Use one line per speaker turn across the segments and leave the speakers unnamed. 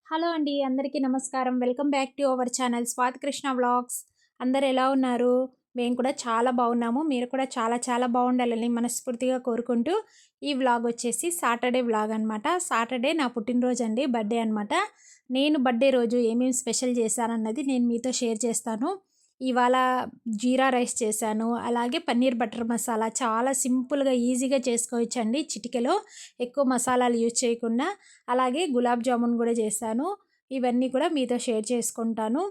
Hello అండి. అందరికీ నమస్కారం. Welcome back to our channel Swathi Krishna vlogs. అందరూ ఎలా ఉన్నారు? మేము కూడా చాలా బాగున్నాము. మీరు కూడా చాలా చాలా బాగుండాలని మనస్ఫూర్తిగా కోరుకుంటూ ఈ వ్లాగ్ వచ్చేసి సాటర్డే వ్లాగ్ అనమాట. సాటర్డే నా పుట్టినరోజు అండి, బర్త్డే అనమాట. నేను బర్త్డే రోజు ఏమేమి స్పెషల్ చేశానన్నది నేను మీతో షేర్ చేస్తాను. ఇవాళ జీరా రైస్ చేశాను. అలాగే పన్నీర్ బటర్ మసాలా చాలా సింపుల్‌గా, ఈజీగా చేసుకోవచ్చండి చిటికెలో. ఎక్కువ మసాలాలు యూజ్ చేయకుండా. అలాగే గులాబ్ జామున్ కూడా చేశాను. ఇవన్నీ కూడా మీతో షేర్ చేసుకుంటాను.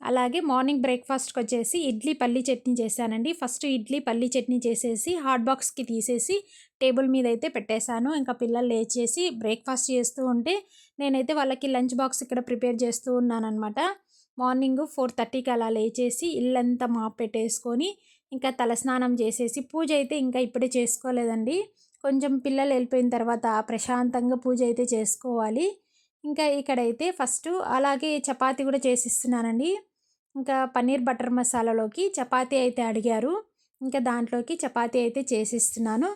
అలాగే మార్నింగ్ బ్రేక్‌ఫాస్ట్‌కొచ్చేసి ఇడ్లీ పల్లీ చట్నీ చేశానండి. ఫస్ట్ ఇడ్లీ పల్లీ చట్నీ చేసేసి హాట్ బాక్స్‌కి తీసేసి టేబుల్ మీద అయితే పెట్టేశాను. ఇంకా పిల్లలు లేచేసి బ్రేక్‌ఫాస్ట్ చేస్తూ ఉంటే నేనైతే వాళ్ళకి లంచ్ బాక్స్ ఇక్కడ ప్రిపేర్ చేస్తూ ఉన్నాననమాట. మార్నింగ్ 4:30కి అలా లేచేసి ఇల్లంతా మాప్ పెట్టేసుకొని ఇంకా తలస్నానం చేసేసి పూజ అయితే ఇంకా ఇప్పుడే చేసుకోలేదండి. కొంచెం పిల్లలు వెళ్ళిపోయిన తర్వాత ప్రశాంతంగా పూజ అయితే చేసుకోవాలి. ఇంకా ఇక్కడైతే ఫస్టు అలాగే చపాతీ కూడా చేసిస్తున్నానండి. ఇంకా పన్నీర్ బటర్ మసాలాలోకి చపాతీ అయితే అడిగారు. ఇంకా దాంట్లోకి చపాతీ అయితే చేసిస్తున్నాను.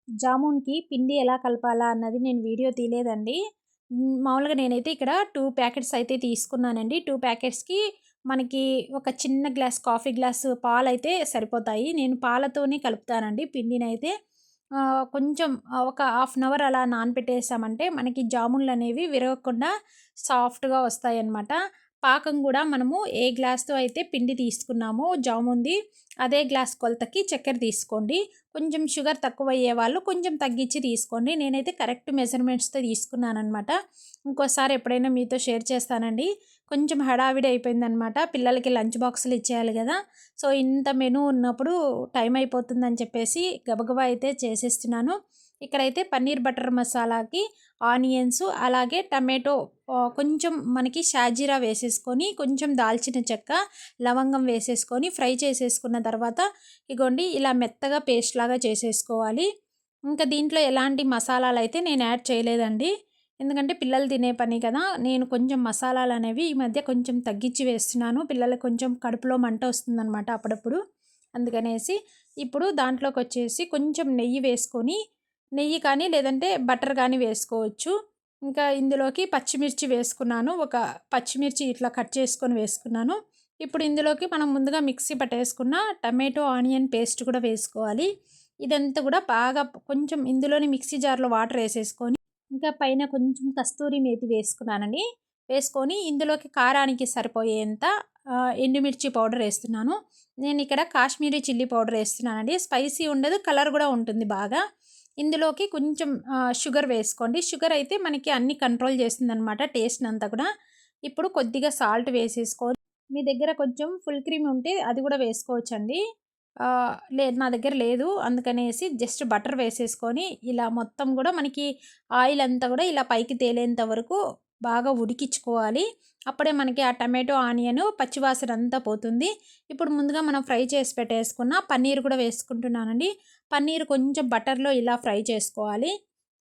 జామున్‌కి పిండి ఎలా కలపాలా అన్నది నేను వీడియో తీయలేదండి. మామూలుగా నేనైతే ఇక్కడ 2 ప్యాకెట్స్ అయితే తీసుకున్నానండి. 2 ప్యాకెట్స్‌కి మనకి ఒక చిన్న గ్లాస్ కాఫీ గ్లాసు పాలైతే సరిపోతాయి. నేను పాలతోనే కలుపుతానండి పిండినైతే. కొంచెం ఒక హాఫ్ అన్ అవర్ అలా నానబెట్టేసామంటే మనకి జామున్‌లనేవి విరగకుండా సాఫ్ట్‌గా వస్తాయన్నమాట. పాకం గూడా మనము ఏ గ్లాస్‌తో అయితే పిండి తీసుకున్నామో జామున్‌ది, అదే గ్లాస్ కొలతకి చక్కెర తీసుకోండి. కొంచెం షుగర్ తక్కువయ్యే వాళ్ళు కొంచెం తగ్గించి తీసుకోండి. నేనైతే కరెక్ట్ మెజర్‌మెంట్స్‌తో తీసుకున్నాననమాట. ఇంకోసారి ఎప్పుడైనా మీతో షేర్ చేస్తానండి. కొంచెం హడావిడి అయిపోయిందనమాట. పిల్లలకి లంచ్ బాక్సులు ఇచ్చేయాలి గదా! సో, ఇంత మెనూ ఉన్నప్పుడు టైం అయిపోతుందని చెప్పేసి గబగబా అయితే చేసేస్తున్నాను. ఇక్కడైతే పన్నీర్ బటర్ మసాలాకి ఆనియన్స్ అలాగే టమాటో కొంచెం మనకి షాజీరా వేసేసుకొని, కొంచెం దాల్చిన చెక్క, లవంగం వేసేసుకొని ఫ్రై చేసేసుకున్న తర్వాత ఇగోండి ఇలా మెత్తగా పేస్ట్ లాగా చేసేసుకోవాలి. ఇంకా దీంట్లో ఎలాంటి మసాలాలైతే నేను యాడ్ చేయలేదండి. ఎందుకంటే పిల్లలు తినే పని కదా! నేను కొంచెం మసాలాలనేవి ఈ మధ్య కొంచెం తగ్గించి వేస్తున్నాను. పిల్లలకి కొంచెం కడుపులో మంట వస్తుందనమాట అప్పుడప్పుడు. అందుకనేసి ఇప్పుడు దాంట్లోకొచ్చేసి కొంచెం నెయ్యి వేసుకొని, నెయ్యి కానీ లేదంటే బటర్ గానీ వేసుకోవచ్చు. ఇంకా ఇందులోకి పచ్చిమిర్చి వేసుకున్నాను. ఒక పచ్చిమిర్చి ఇట్లా కట్ చేసుకొని వేసుకున్నాను. ఇప్పుడు ఇందులోకి మనం ముందుగా మిక్సీ పట్టేసుకున్న టమాటో, ఆనియన్ పేస్ట్ కూడా వేసుకోవాలి. ఇదంతా కూడా బాగా కొంచెం ఇందులోని మిక్సీ జార్‌లో వాటర్ ఏసేసుకొని, ఇంకా పైన కొంచెం కస్తూరి మేతి వేసుకున్నానండి. వేసుకొని ఇందులోకి కారానికి సరిపోయేంత ఎండుమిర్చి పౌడర్ ఏస్తున్నాను. నేనిక్కడ కాశ్మీరీ చిల్లీ పౌడర్ ఏస్తున్నానండి. స్పైసీ ఉండదు, కలర్ గూడా ఉంటుంది బాగా. ఇందులోకి కొంచెం షుగర్ వేసుకోండి. షుగర్ అయితే మనకి అన్నీ కంట్రోల్ చేస్తుందనమాట టేస్ట్‌నంతా కూడా. ఇప్పుడు కొద్దిగా సాల్ట్ వేసేసుకొని, మీ దగ్గర కొంచెం ఫుల్ క్రీమ్ ఉంటే అది కూడా వేసుకోవచ్చండి. లేదు, నా దగ్గర లేదు. అందుకనేసి జస్ట్ బటర్ వేసేసుకొని ఇలా మొత్తం గూడా మనకి ఆయిల్ అంతా గూడా ఇలా పైకి తేలేంత వరకు బాగా ఉడికించుకోవాలి. అప్పుడే మనకి ఆ టమాటో, ఆనియను పచ్చివాసన అంతా పోతుంది. ఇప్పుడు ముందుగా మనం ఫ్రై చేసి పెట్టేసుకున్న పన్నీర్ కూడా వేసుకుంటున్నానండి. పన్నీర్ కొంచెం బటర్‌లో ఇలా ఫ్రై చేసుకోవాలి.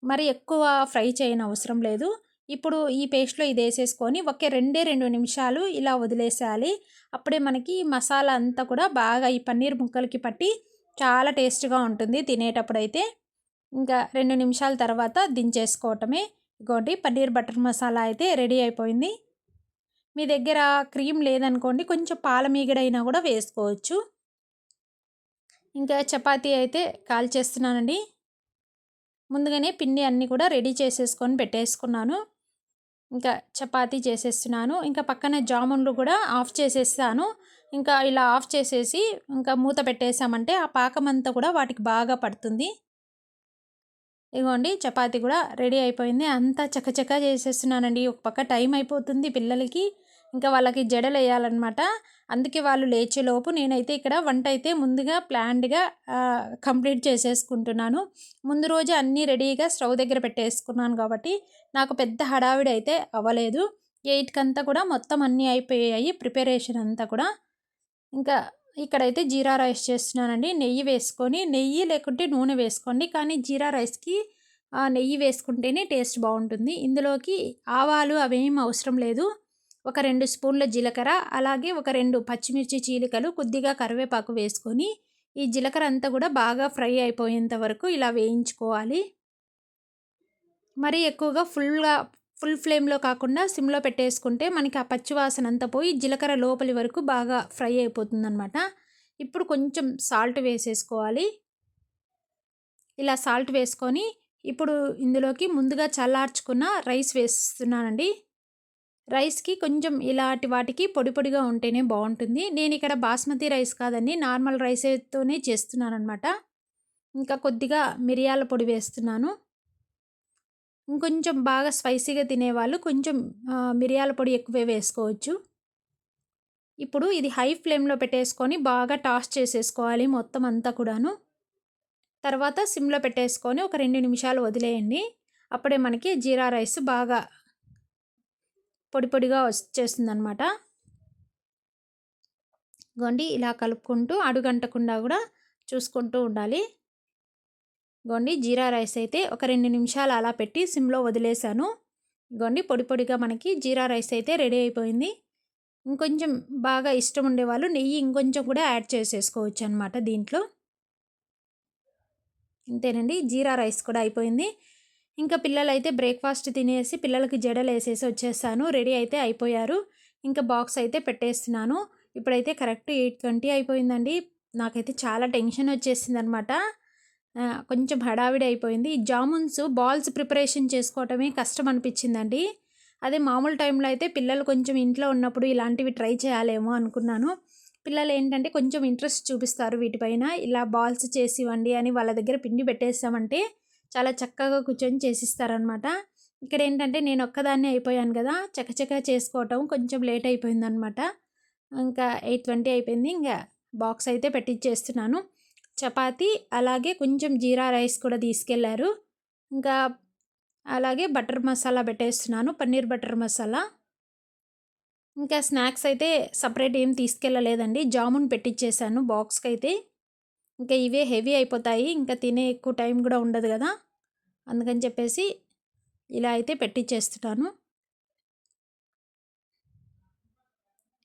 మరి ఎక్కువ ఫ్రై చేయనవసరం లేదు. ఇప్పుడు ఈ పేస్ట్‌లో ఇదేసేసుకొని ఒక 2 నిమిషాలు ఇలా వదిలేసేయాలి. అప్పుడే మనకి మసాలా అంతా కూడా బాగా ఈ పన్నీర్ ముక్కలకి పట్టి చాలా టేస్ట్‌గా ఉంటుంది తినేటప్పుడైతే. ఇంకా 2 నిమిషాల తర్వాత దించేసుకోవటమే. ఇగోండి పన్నీర్ బటర్ మసాలా అయితే రెడీ అయిపోయింది. మీ దగ్గర క్రీమ్ లేదనుకోండి కొంచెం పాల మీగడైనా కూడా వేసుకోవచ్చు. ఇంకా చపాతీ అయితే కాల్చేస్తున్నానండి. ముందుగానే పిండి అన్నీ కూడా రెడీ చేసేసుకొని పెట్టేసుకున్నాను. ఇంకా చపాతీ చేసేస్తున్నాను. ఇంకా పక్కన జామున్లు కూడా ఆఫ్ చేసేసాను. ఇంకా ఇలా ఆఫ్ చేసేసి ఇంకా మూత పెట్టేసామంటే ఆ పాకమంతా కూడా వాటికి బాగా పడుతుంది. ఇగోండి చపాతీ కూడా రెడీ అయిపోయింది. అంతా చకచకా చేసేస్తున్నానండి. ఒక పక్క టైం అయిపోతుంది పిల్లలకి. ఇంకా వాళ్ళకి జడలెయ్యాలనమాట. అందుకే వాళ్ళు లేచేలోపు నేనైతే ఇక్కడ వంట అయితే ముందుగా ప్లాన్డ్‌గా కంప్లీట్ చేసేసుకుంటున్నాను. ముందు రోజు అన్నీ రెడీగా స్టవ్ దగ్గర పెట్టేసుకున్నాను కాబట్టి నాకు పెద్ద హడావిడి అయితే అవ్వలేదు. 8కంతా కూడా మొత్తం అన్నీ అయిపోయాయి ప్రిపరేషన్ అంతా కూడా. ఇంకా ఇక్కడైతే జీరా రైస్ చేస్తున్నానండి. నెయ్యి వేసుకొని, నెయ్యి లేకుంటే నూనె వేసుకోండి. కానీ జీరా రైస్‌కి నెయ్యి వేసుకుంటేనే టేస్ట్ బావుంటుంది. ఇందులోకి ఆవాలు అవేం అవసరం లేదు. ఒక 2 స్పూన్ల జీలకర్ర, అలాగే ఒక 2 పచ్చిమిర్చి చీలికలు, కొద్దిగా కరివేపాకు వేసుకొని, ఈ జీలకర్ర అంతా కూడా బాగా ఫ్రై అయిపోయేంత వరకు ఇలా వేయించుకోవాలి. మరీ ఎక్కువగా ఫుల్ ఫ్లేమ్లో కాకుండా సిమ్లో పెట్టేసుకుంటే మనకి ఆ పచ్చి వాసన అంతా పోయి జీలకర్ర లోపలి వరకు బాగా ఫ్రై అయిపోతుందనమాట. ఇప్పుడు కొంచెం సాల్ట్ వేసేసుకోవాలి. ఇలా సాల్ట్ వేసుకొని ఇప్పుడు ఇందులోకి ముందుగా చల్లార్చుకున్న రైస్ వేస్తున్నానండి. రైస్‌కి కొంచెం ఇలాంటి వాటికి పొడి పొడిగా ఉంటేనే బావుంటుంది. నేనిక్కడ బాస్మతి రైస్ కాదండి, నార్మల్ రైసేతోనే చేస్తున్నాననమాట. ఇంకా కొద్దిగా మిరియాల పొడి వేస్తున్నాను. ఇంకొంచెం బాగా స్పైసీగా తినేవాళ్ళు కొంచెం మిరియాల పొడి ఎక్కువే వేసుకోవచ్చు. ఇప్పుడు ఇది హై ఫ్లేమ్‌లో పెట్టేసుకొని బాగా టాస్ చేసేసుకోవాలి మొత్తం అంతా కూడాను. తర్వాత సిమ్‌లో పెట్టేసుకొని ఒక 2 నిమిషాలు వదిలేయండి. అప్పుడే మనకి జీరా రైస్ బాగా పొడి పొడిగా వచ్చేస్తుందనమాట. ఇగోండి ఇలా కలుపుకుంటూ అడుగంటకుండా కూడా చూసుకుంటూ ఉండాలి. ఇగోండి జీరా రైస్ అయితే ఒక 2 నిమిషాలు అలా పెట్టి సిమ్‌లో వదిలేసాను. ఇగోండి పొడి పొడిగా మనకి జీరా రైస్ అయితే రెడీ అయిపోయింది. ఇంకొంచెం బాగా ఇష్టం ఉండేవాళ్ళు నెయ్యి ఇంకొంచెం కూడా యాడ్ చేసేసుకోవచ్చు అనమాట దీంట్లో. ఇంతేనండి, జీరా రైస్ కూడా అయిపోయింది. ఇంకా పిల్లలైతే బ్రేక్‌ఫాస్ట్ తినేసి పిల్లలకి జడలేసేసి వచ్చేసాను. రెడీ అయితే అయిపోయారు. ఇంకా బాక్స్ అయితే పెట్టేస్తున్నాను. ఇప్పుడైతే కరెక్ట్ 8:20 అయిపోయిందండి. నాకైతే చాలా టెన్షన్ వచ్చేసిందనమాట. కొంచెం హడావిడి అయిపోయింది. ఈ జామున్స్ బాల్స్ ప్రిపరేషన్ చేసుకోవటమే కష్టం అనిపించిందండి. అదే మామూలు టైంలో అయితే పిల్లలు కొంచెం ఇంట్లో ఉన్నప్పుడు ఇలాంటివి ట్రై చేయాలేమో అనుకున్నాను. పిల్లలు ఏంటంటే కొంచెం ఇంట్రెస్ట్ చూపిస్తారు వీటిపైన. ఇలా బాల్స్ చేసి ఇవ్వండి అని వాళ్ళ దగ్గర పిండి పెట్టేసామంటే చాలా చక్కగా కూర్చొని చేసిస్తారనమాట. ఇక్కడ ఏంటంటే నేను ఒక్కదాన్నే అయిపోయాను కదా, చకచకా చేసుకోవటం కొంచెం లేట్ అయిపోయిందనమాట. ఇంకా 8:20 అయిపోయింది. ఇంకా బాక్స్ అయితే పెట్టిచ్చేస్తున్నాను. చపాతీ అలాగే కొంచెం జీరా రైస్ కూడా తీసుకెళ్లారు. ఇంకా అలాగే బటర్ మసాలా పెట్టేస్తున్నాను, పన్నీర్ బటర్ మసాలా. ఇంకా స్నాక్స్ అయితే సపరేట్ ఏం తీసుకెళ్ళలేదండి. జామున్ పెట్టిచ్చేసాను బాక్స్‌కైతే. ఇంకా ఇవే హెవీ అయిపోతాయి. ఇంకా తినే ఎక్కువ టైం కూడా ఉండదు కదా, అందుకని చెప్పేసి ఇలా అయితే పెట్టిచ్చేస్తున్నాను.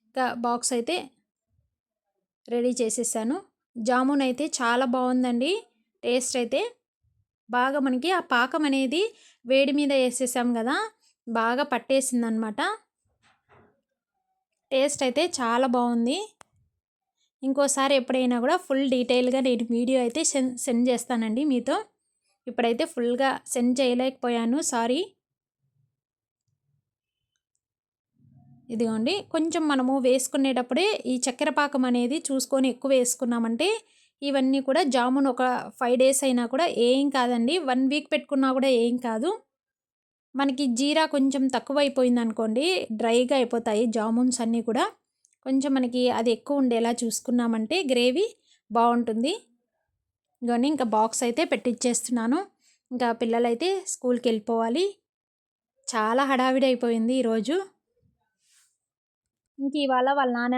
ఇంకా బాక్స్ అయితే రెడీ చేసేసాను. జామున్ అయితే చాలా బాగుందండి. టేస్ట్ అయితే బాగా మనకి ఆ పాకం అనేది వేడి మీద వేసేసాం కదా, బాగా పట్టేసిందనమాట. టేస్ట్ అయితే చాలా బాగుంది. ఇంకోసారి ఎప్పుడైనా కూడా ఫుల్ డీటెయిల్గా నేను వీడియో అయితే సెండ్ చేస్తానండి మీతో. ఇప్పుడైతే ఫుల్గా సెండ్ చేయలేకపోయాను, సారీ. ఇదిగోండి కొంచెం మనము వేసుకునేటప్పుడే ఈ చక్కెర పాకం అనేది చూసుకొని ఎక్కువ వేసుకున్నామంటే ఇవన్నీ కూడా జామున్ ఒక 5 డేస్ అయినా కూడా ఏం కాదండి. 1 వీక్ పెట్టుకున్నా కూడా ఏం కాదు. మనకి జీరా కొంచెం తక్కువైపోయింది అనుకోండి, డ్రైగా అయిపోతాయి జామున్స్ అన్నీ కూడా. కొంచెం మనకి అది ఎక్కువ ఉండేలా చూసుకున్నామంటే గ్రేవీ బాగుంటుంది. ఇగోండి ఇంకా బాక్స్ అయితే పెట్టిచ్చేస్తున్నాను. ఇంకా పిల్లలైతే స్కూల్కి వెళ్ళిపోవాలి. చాలా హడావిడి అయిపోయింది ఈరోజు. ఇంక ఇవాళ వాళ్ళ నాన్న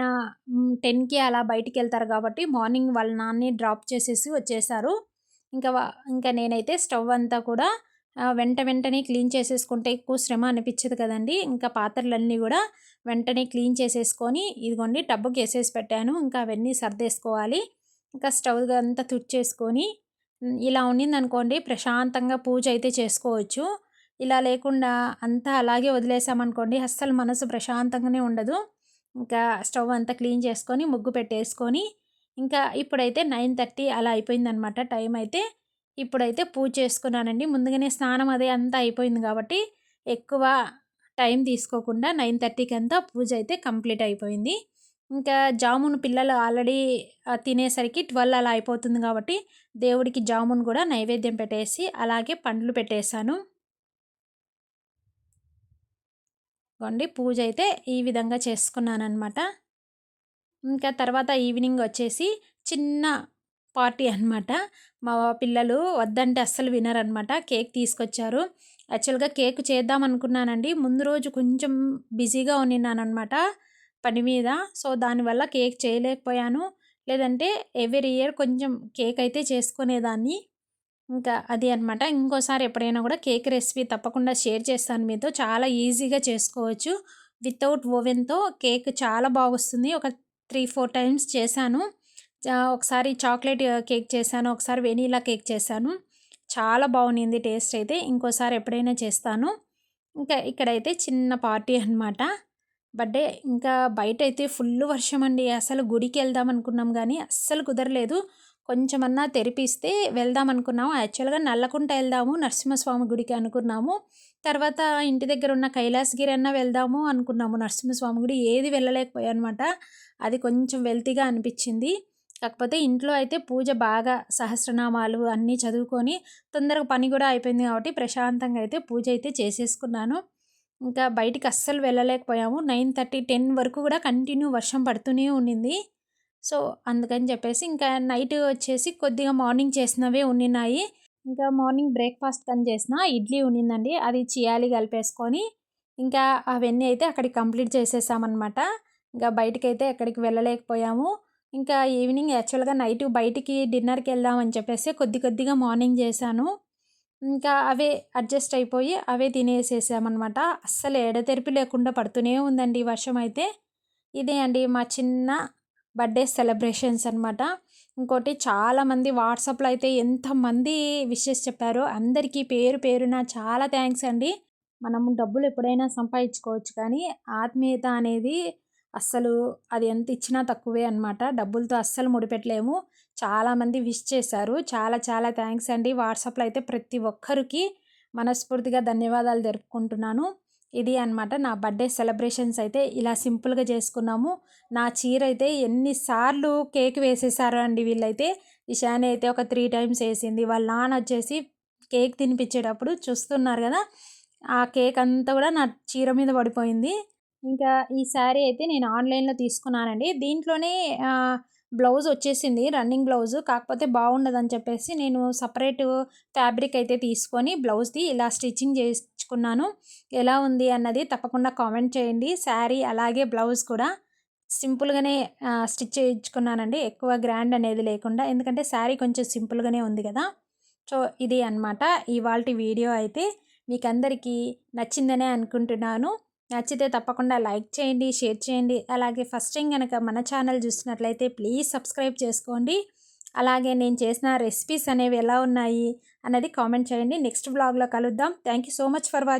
10కి అలా బయటికెళ్తారు కాబట్టి మార్నింగ్ వాళ్ళ నాన్నే డ్రాప్ చేసేసి వచ్చేసారు. ఇంకా ఇంకా నేనైతే స్టవ్ అంతా కూడా వెంటనే క్లీన్ చేసేసుకుంటే ఎక్కువ శ్రమ అనిపించదు కదండీ. ఇంకా పాత్రలన్నీ కూడా వెంటనే క్లీన్ చేసేసుకొని ఇదిగోండి టబ్బుకి వేసేసి పెట్టాను. ఇంకా అవన్నీ సర్దేసుకోవాలి. ఇంకా స్టవ్ అంతా తుడిచేసుకొని ఇలా ఉన్నిందనుకోండి ప్రశాంతంగా పూజ అయితే చేసుకోవచ్చు. ఇలా లేకుండా అంతా అలాగే వదిలేసామనుకోండి అస్సలు మనసు ప్రశాంతంగానే ఉండదు. ఇంకా స్టవ్ అంతా క్లీన్ చేసుకొని ముగ్గు పెట్టేసుకొని ఇంకా ఇప్పుడైతే 9:30 అలా అయిపోయిందనమాట టైం అయితే. ఇప్పుడైతే పూజ చేసుకున్నానండి. ముందుగానే స్నానం అదే అంతా అయిపోయింది కాబట్టి ఎక్కువ టైం తీసుకోకుండా 9:30కి అంతా పూజ అయితే కంప్లీట్ అయిపోయింది. ఇంకా జామున్ పిల్లలు ఆల్రెడీ తినేసరికి 12 అలా అయిపోతుంది కాబట్టి దేవుడికి జామున్ కూడా నైవేద్యం పెట్టేసి అలాగే పండ్లు పెట్టేశాను. ఇదిగోండి పూజ అయితే ఈ విధంగా చేసుకున్నాననమాట. ఇంకా తర్వాత ఈవినింగ్ వచ్చేసి చిన్న పార్టీ అనమాట. మా పిల్లలు వద్దంటే అస్సలు వినరనమాట. కేక్ తీసుకొచ్చారు. యాక్చువల్‌గా కేక్ చేద్దాం అనుకున్నానండి. ముందు రోజు కొంచెం బిజీగా ఉన్నిన్నాననమాట పని మీద. సో, దానివల్ల కేక్ చేయలేకపోయాను. లేదంటే ఎవ్రీ ఇయర్ కొంచెం కేక్ అయితే చేసుకునేదాన్ని. ఇంకా అది అనమాట. ఇంకోసారి ఎప్పుడైనా కూడా కేక్ రెసిపీ తప్పకుండా షేర్ చేస్తాను మీతో. చాలా ఈజీగా చేసుకోవచ్చు. వితౌట్ ఓవెన్‌తో కేక్ చాలా బాగొస్తుంది. ఒక 3, 4 టైమ్స్ చేశాను. ఒకసారి చాక్లేట్ కేక్ చేశాను. ఒకసారి వెనీలా కేక్ చేశాను. చాలా బాగుండింది టేస్ట్ అయితే. ఇంకోసారి ఎప్పుడైనా చేస్తాను. ఇంకా ఇక్కడైతే చిన్న పార్టీ అనమాట. బర్త్‌డే. ఇంకా బయటైతే ఫుల్లు వర్షమండి. అసలు గుడికెళ్దాం అనుకున్నాం గానీ, అస్సలు కుదరలేదు. కొంచెమన్నా తెరిపిస్తే వెళ్దాం అనుకున్నాము. యాక్చువల్‌గా నల్లకుంట ఎళ్దాము, నరసింహస్వామి గుడికి అనుకున్నాము. తర్వాత ఇంటి దగ్గర ఉన్న కైలాసగిరి అన్నా వెళ్దాము అనుకున్నాము. నరసింహస్వామి గుడి ఏది వెళ్ళలేకపోయానమాట. అది కొంచెం వెల్తీగా అనిపిచ్చింది. కాకపోతే ఇంట్లో అయితే పూజ బాగా సహస్రనామాలు అన్నీ చదువుకొని, తొందరగా పని గూడా అయిపోయింది కాబట్టి ప్రశాంతంగా అయితే పూజ అయితే చేసేసుకున్నాను. ఇంకా బయటికి అస్సలు వెళ్ళలేకపోయాము. 9:30, 10 వరకు కూడా కంటిన్యూ వర్షం పడుతూనే ఉండింది. సో, అందుకని చెప్పేసి ఇంకా నైట్ వచ్చేసి కొద్దిగా మార్నింగ్ చేసినవే ఉండినాయి. ఇంకా మార్నింగ్ బ్రేక్‌ఫాస్ట్‌కని చేసిన ఇడ్లీ ఉండిందండి. అది చియాలి కలిపేసుకొని ఇంకా అవన్నీ అయితే అక్కడికి కంప్లీట్ చేసేసామనమాట. ఇంకా బయటికైతే ఎక్కడికి వెళ్ళలేకపోయాము. ఇంకా ఈవినింగ్ యాక్చువల్‌గా నైట్ బయటికి డిన్నర్‌కెళ్దామని చెప్పేసి కొద్దిగా మార్నింగ్ చేశాను. ఇంకా అవే అడ్జస్ట్ అయిపోయి అవే తినేసేసామనమాట. అస్సలు ఎడతెరిపి లేకుండా పడుతూనే ఉందండి ఈ వర్షమైతే. ఇదే అండి మా చిన్న బర్త్‌డే సెలబ్రేషన్స్ అనమాట. ఇంకోటి చాలామంది వాట్సాప్‌లో అయితే ఎంతమంది విషెస్ చెప్పారో అందరికీ పేరు పేరున చాలా థ్యాంక్స్ అండి. మనము డబ్బులు ఎప్పుడైనా సంపాదించుకోవచ్చు కానీ ఆత్మీయత అనేది అస్సలు అది ఎంత ఇచ్చినా తక్కువే అనమాట. డబ్బులతో అస్సలు ముడిపెట్టలేము. చాలామంది విష్ చేశారు. చాలా చాలా థ్యాంక్స్ అండి. వాట్సాప్‌లో అయితే ప్రతి ఒక్కరికి మనస్ఫూర్తిగా ధన్యవాదాలు తెలుపుకుంటున్నాను. ఇది అనమాట నా బర్త్‌డే సెలబ్రేషన్స్ అయితే ఇలా సింపుల్‌గా చేసుకున్నాము. నా చీర అయితే ఎన్ని సార్లు కేక్ వేసేసారో అండి వీళ్ళైతే. ఇషాని అయితే ఒక 3 టైమ్స్ ఏసింది. వాళ్ళ నాన్న వచ్చేసి కేక్ తినిపించేటప్పుడు చూస్తున్నారు గదా! ఆ కేక్ అంతా గూడా నా చీర మీద పడిపోయింది. ఇంకా ఈ శారీ అయితే నేను ఆన్‌లైన్‌లో తీసుకున్నానండి. దీంట్లోనే బ్లౌజ్ వచ్చేసింది. Running blouse. కాకపోతే బాగుండదని చెప్పేసి నేను సెపరేటు ఫ్యాబ్రిక్ అయితే తీసుకొని బ్లౌజ్‌ది ఇలా స్టిచ్చింగ్ చేయించుకున్నాను. ఎలా ఉంది అన్నది తప్పకుండా కామెంట్ చేయండి. శారీ అలాగే బ్లౌజ్ కూడా సింపుల్‌గానే స్టిచ్ చేయించుకున్నానండి. ఎక్కువ గ్రాండ్ అనేది లేకుండా. ఎందుకంటే శారీ కొంచెం సింపుల్‌గానే ఉంది గదా! సో, ఇది అన్నమాట ఇవాల్టి వీడియో అయితే. మీకందరికీ నచ్చిందనే అనుకుంటున్నాను. నచ్చితే తప్పకుండా లైక్ చేయండి, షేర్ చేయండి. అలాగే ఫస్ట్ టైం గనక మన ఛానల్ చూస్తున్నట్లయితే ప్లీజ్ సబ్స్క్రైబ్ చేసుకోండి. అలాగే నేను చేసిన రెసిపీస్ అనేవి ఎలా ఉన్నాయి అన్నది కామెంట్ చేయండి. నెక్స్ట్ వ్లాగ్‌లో కలుద్దాం. Thank you so much for watching.